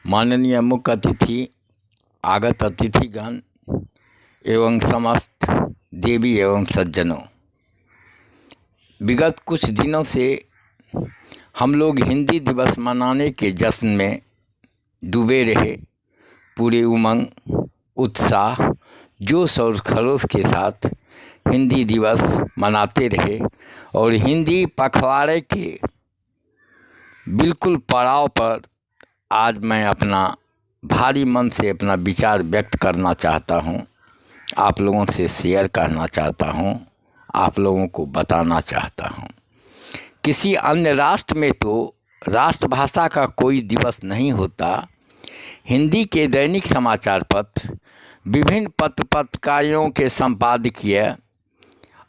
माननीय मुख्य अतिथि, आगत अतिथिगण एवं समस्त देवी एवं सज्जनों, विगत कुछ दिनों से हम लोग हिंदी दिवस मनाने के जश्न में डूबे रहे। पूरे उमंग, उत्साह, जोश और खरोश के साथ हिंदी दिवस मनाते रहे और हिंदी पखवाड़े के बिल्कुल पड़ाव पर आज मैं अपना भारी मन से अपना विचार व्यक्त करना चाहता हूँ, आप लोगों से शेयर करना चाहता हूँ, आप लोगों को बताना चाहता हूँ। किसी अन्य राष्ट्र में तो राष्ट्रभाषा का कोई दिवस नहीं होता। हिंदी के दैनिक समाचार पत्र, विभिन्न पत्रकारियों के संपादकीय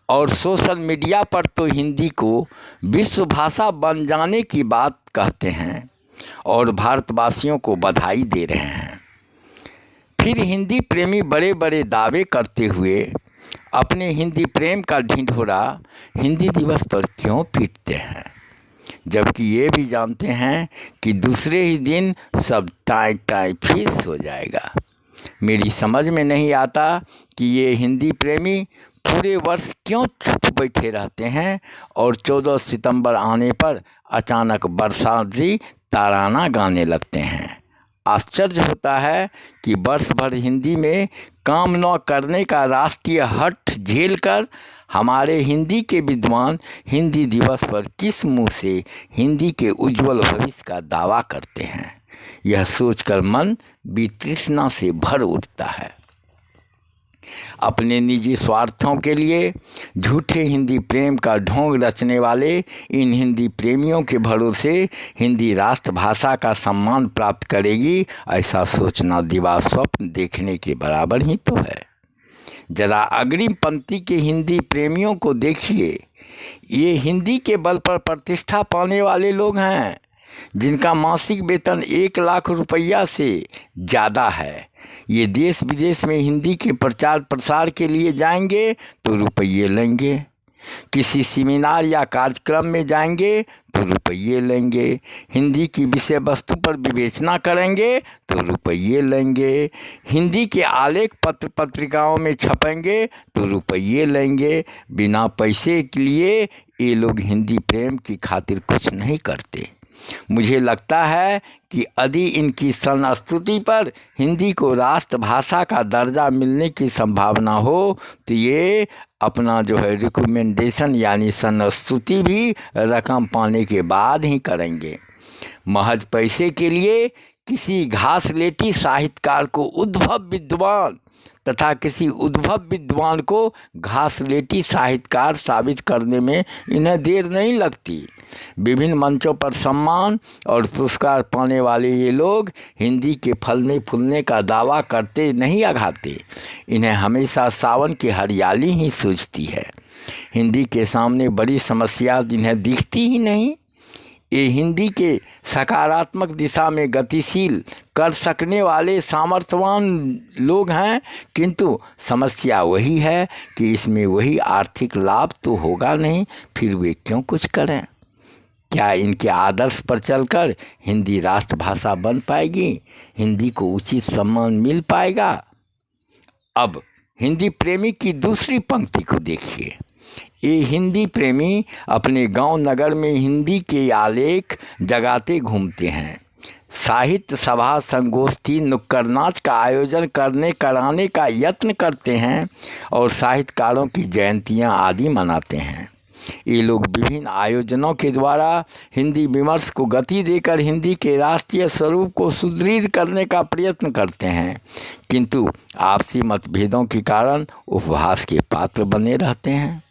और सोशल मीडिया पर तो हिंदी को विश्व भाषा बन जाने की बात कहते हैं और भारतवासियों को बधाई दे रहे हैं। फिर हिंदी प्रेमी बड़े बड़े दावे करते हुए अपने हिंदी प्रेम का ढिंढोरा हिंदी दिवस पर क्यों पीटते हैं, जबकि ये भी जानते हैं कि दूसरे ही दिन सब टाई टाई फीस हो जाएगा। मेरी समझ में नहीं आता कि ये हिंदी प्रेमी पूरे वर्ष क्यों चुप बैठे रहते हैं और 14 सितंबर आने पर अचानक बरसाती ताराना गाने लगते हैं। आश्चर्य होता है कि वर्ष भर हिंदी में काम न करने का राष्ट्रीय हठ झेलकर हमारे हिंदी के विद्वान हिंदी दिवस पर किस मुंह से हिंदी के उज्जवल भविष्य का दावा करते हैं। यह सोचकर मन वितृष्णा से भर उठता है। अपने निजी स्वार्थों के लिए झूठे हिंदी प्रेम का ढोंग रचने वाले इन हिंदी प्रेमियों के भरोसे हिंदी राष्ट्रभाषा का सम्मान प्राप्त करेगी, ऐसा सोचना दिवास्वप्न देखने के बराबर ही तो है। जरा अग्रिम पंक्ति के हिंदी प्रेमियों को देखिए। ये हिंदी के बल पर प्रतिष्ठा पाने वाले लोग हैं जिनका मासिक वेतन 1 लाख रुपया से ज़्यादा है। ये देश विदेश में हिंदी के प्रचार प्रसार के लिए जाएंगे तो रुपये लेंगे, किसी सेमिनार या कार्यक्रम में जाएंगे तो रुपये लेंगे, हिंदी की विषय वस्तु पर विवेचना करेंगे तो रुपये लेंगे, हिंदी के आलेख पत्र पत्रिकाओं में छपेंगे तो रुपये लेंगे। बिना पैसे के लिए ये लोग हिंदी प्रेम की खातिर कुछ नहीं करते। मुझे लगता है कि यदि इनकी संस्तुति पर हिंदी को राष्ट्रभाषा का दर्जा मिलने की संभावना हो तो ये अपना रिकमेंडेशन यानी संस्तुति भी रकम पाने के बाद ही करेंगे। महज पैसे के लिए किसी घासलेटी साहित्यकार को उद्भव विद्वान तथा किसी उद्भव विद्वान को घासलेटी साहित्यकार साबित करने में इन्हें देर नहीं लगती। विभिन्न मंचों पर सम्मान और पुरस्कार पाने वाले ये लोग हिंदी के फलने फूलने का दावा करते नहीं अघाते। इन्हें हमेशा सावन की हरियाली ही सूझती है। हिंदी के सामने बड़ी समस्या इन्हें दिखती ही नहीं। ये हिंदी के सकारात्मक दिशा में गतिशील कर सकने वाले सामर्थ्यवान लोग हैं, किंतु समस्या वही है कि इसमें वही आर्थिक लाभ तो होगा नहीं, फिर वे क्यों कुछ करें। क्या इनके आदर्श पर चलकर हिंदी राष्ट्रभाषा बन पाएगी, हिंदी को उचित सम्मान मिल पाएगा। अब हिंदी प्रेमी की दूसरी पंक्ति को देखिए। ये हिंदी प्रेमी अपने गांव नगर में हिंदी के आलेख जगाते घूमते हैं, साहित्य सभा, संगोष्ठी, नुक्कड़ नाच का आयोजन कराने का यत्न करते हैं और साहित्यकारों की जयंतियां आदि मनाते हैं। ये लोग विभिन्न आयोजनों के द्वारा हिंदी विमर्श को गति देकर हिंदी के राष्ट्रीय स्वरूप को सुदृढ़ करने का प्रयत्न करते हैं, किंतु आपसी मतभेदों के कारण उपहास के पात्र बने रहते हैं।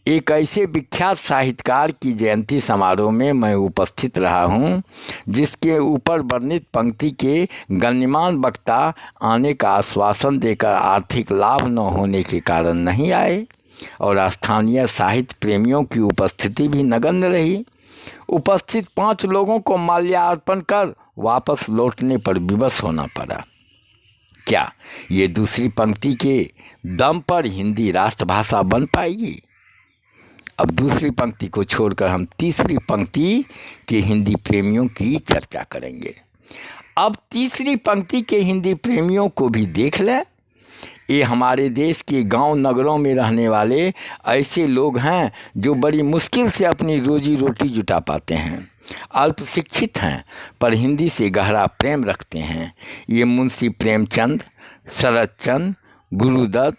एक ऐसे विख्यात साहित्यकार की जयंती समारोह में मैं उपस्थित रहा हूं, जिसके ऊपर वर्णित पंक्ति के गण्यमान वक्ता आने का आश्वासन देकर आर्थिक लाभ न होने के कारण नहीं आए और स्थानीय साहित्य प्रेमियों की उपस्थिति भी नगण्य रही। उपस्थित 5 लोगों को माल्यार्पण कर वापस लौटने पर विवश होना पड़ा। क्या ये दूसरी पंक्ति के दम पर हिंदी राष्ट्रभाषा बन पाएगी? अब दूसरी पंक्ति को छोड़कर हम तीसरी पंक्ति के हिंदी प्रेमियों की चर्चा करेंगे। अब तीसरी पंक्ति के हिंदी प्रेमियों को भी देख लें। ये हमारे देश के गांव नगरों में रहने वाले ऐसे लोग हैं जो बड़ी मुश्किल से अपनी रोजी रोटी जुटा पाते हैं, अल्प शिक्षित हैं पर हिंदी से गहरा प्रेम रखते हैं। ये मुंशी प्रेमचंद, शरद चंद्र, गुरुदत्त,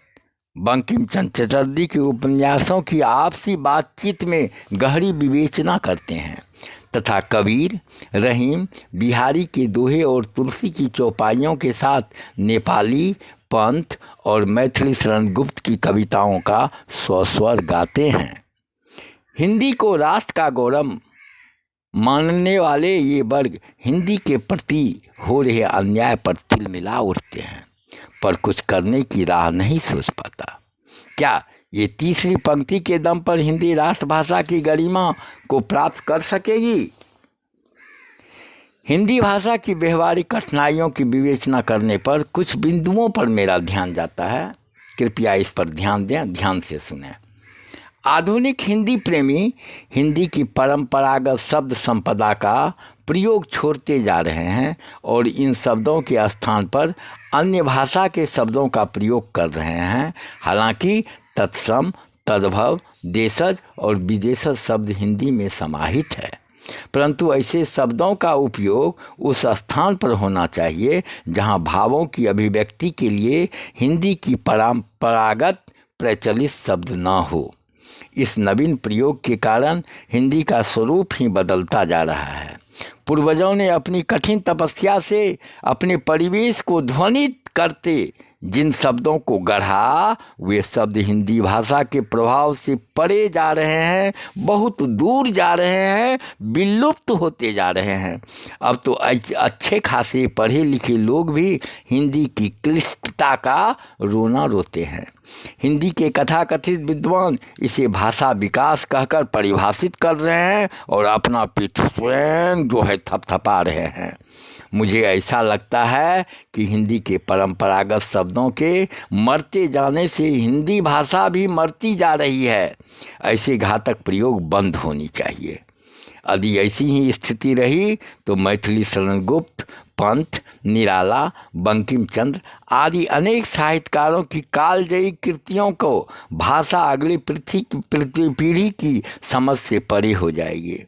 बंकिम चंद्र चटर्जी के उपन्यासों की आपसी बातचीत में गहरी विवेचना करते हैं तथा कबीर, रहीम, बिहारी के दोहे और तुलसी की चौपाइयों के साथ नेपाली, पंत और मैथिली शरण गुप्त की कविताओं का स्वस्वर गाते हैं। हिंदी को राष्ट्र का गौरव मानने वाले ये वर्ग हिंदी के प्रति हो रहे अन्याय पर तिलमिला उठते हैं पर कुछ करने की राह नहीं सोच पाता। क्या ये तीसरी पंक्ति के दम पर हिंदी राष्ट्रभाषा की गरिमा को प्राप्त कर सकेगी? हिंदी भाषा की व्यवहारिक कठिनाइयों की विवेचना करने पर कुछ बिंदुओं पर मेरा ध्यान जाता है। कृपया इस पर ध्यान दें, ध्यान से सुनें। आधुनिक हिंदी प्रेमी हिंदी की परंपरागत शब्द संपदा का प्रयोग छोड़ते जा रहे हैं और इन शब्दों के स्थान पर अन्य भाषा के शब्दों का प्रयोग कर रहे हैं। हालांकि तत्सम, तद्भव, देशज और विदेशज शब्द हिंदी में समाहित है, परंतु ऐसे शब्दों का उपयोग उस स्थान पर होना चाहिए जहां भावों की अभिव्यक्ति के लिए हिंदी की परंपरागत प्रचलित शब्द न हो। इस नवीन प्रयोग के कारण हिंदी का स्वरूप ही बदलता जा रहा है। पूर्वजों ने अपनी कठिन तपस्या से अपने परिवेश को ध्वनित करते जिन शब्दों को गढ़ा, वे शब्द हिंदी भाषा के प्रभाव से परे जा रहे हैं, बहुत दूर जा रहे हैं, विलुप्त होते जा रहे हैं। अब तो अच्छे खासे पढ़े लिखे लोग भी हिंदी की क्लिष्टता का रोना रोते हैं। हिंदी के कथाकथित विद्वान इसे भाषा विकास कहकर परिभाषित कर रहे हैं और अपना पीठ स्वयं जो है थपथपा रहे हैं। मुझे ऐसा लगता है कि हिंदी के परंपरागत शब्दों के मरते जाने से हिंदी भाषा भी मरती जा रही है। ऐसे घातक प्रयोग बंद होनी चाहिए। यदि ऐसी ही स्थिति रही तो मैथिली शरण गुप्त, पंत, निराला, बंकिम चंद्र आदि अनेक साहित्यकारों की कालजयी कृतियों को भाषा अगली पीढ़ी की समझ से परे हो जाएगी।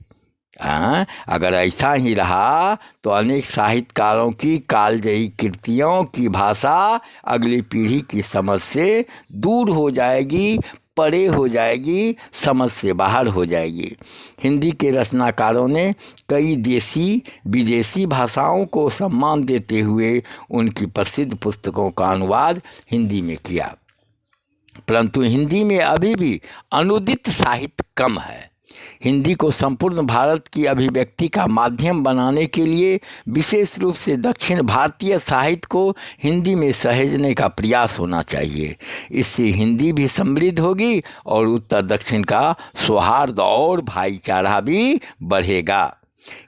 अगर ऐसा ही रहा तो अनेक साहित्यकारों की कालजयी कृतियों की भाषा अगली पीढ़ी की समझ से दूर हो जाएगी, परे हो जाएगी, समझ से बाहर हो जाएगी। हिंदी के रचनाकारों ने कई देशी विदेशी भाषाओं को सम्मान देते हुए उनकी प्रसिद्ध पुस्तकों का अनुवाद हिंदी में किया, परंतु हिंदी में अभी भी अनुदित साहित्य कम है। हिंदी को संपूर्ण भारत की अभिव्यक्ति का माध्यम बनाने के लिए विशेष रूप से दक्षिण भारतीय साहित्य को हिंदी में सहेजने का प्रयास होना चाहिए। इससे हिंदी भी समृद्ध होगी और उत्तर दक्षिण का सौहार्द और भाईचारा भी बढ़ेगा।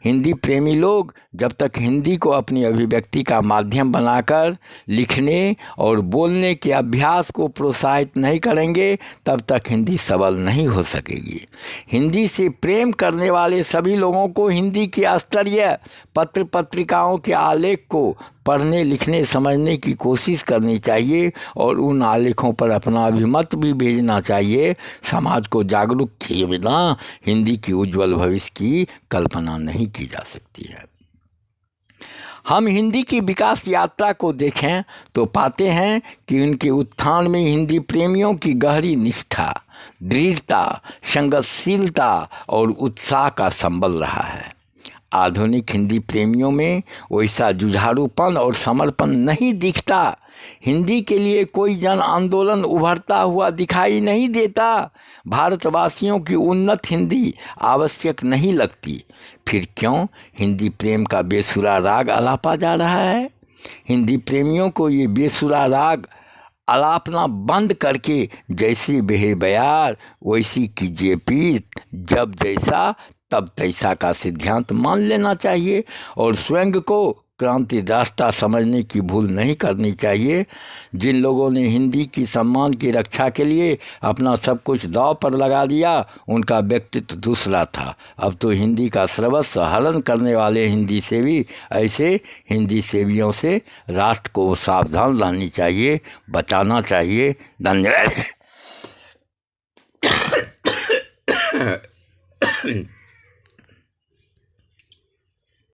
हिंदी प्रेमी लोग जब तक हिंदी को अपनी अभिव्यक्ति का माध्यम बनाकर लिखने और बोलने के अभ्यास को प्रोत्साहित नहीं करेंगे, तब तक हिंदी सबल नहीं हो सकेगी। हिंदी से प्रेम करने वाले सभी लोगों को हिंदी के स्तरीय पत्र पत्रिकाओं के आलेख को पढ़ने, लिखने, समझने की कोशिश करनी चाहिए और उन आलेखों पर अपना अभिमत भी भेजना चाहिए। समाज को जागरूक किए बिना हिंदी की उज्जवल भविष्य की कल्पना नहीं की जा सकती है। हम हिंदी की विकास यात्रा को देखें तो पाते हैं कि उनके उत्थान में हिंदी प्रेमियों की गहरी निष्ठा, दृढ़ता, संघर्षशीलता और उत्साह का संबल रहा है। आधुनिक हिंदी प्रेमियों में वैसा जुझारूपन और समर्पण नहीं दिखता। हिंदी के लिए कोई जन आंदोलन उभरता हुआ दिखाई नहीं देता। भारतवासियों की उन्नत हिंदी आवश्यक नहीं लगती। फिर क्यों हिंदी प्रेम का बेसुरा राग अलापा जा रहा है? हिंदी प्रेमियों को ये बेसुरा राग अलापना बंद करके जैसी बहे बयार वैसी कीजिए पीत, जब जैसा तब तैसा का सिद्धांत मान लेना चाहिए और स्वयं को क्रांति रास्ता समझने की भूल नहीं करनी चाहिए। जिन लोगों ने हिंदी की सम्मान की रक्षा के लिए अपना सब कुछ दांव पर लगा दिया, उनका व्यक्तित्व दूसरा था। अब तो हिंदी का सर्वस्व हरण करने वाले हिंदी सेवी, ऐसे हिंदी सेवियों से राष्ट्र को सावधान रहनी चाहिए, बचाना चाहिए। धन्यवाद।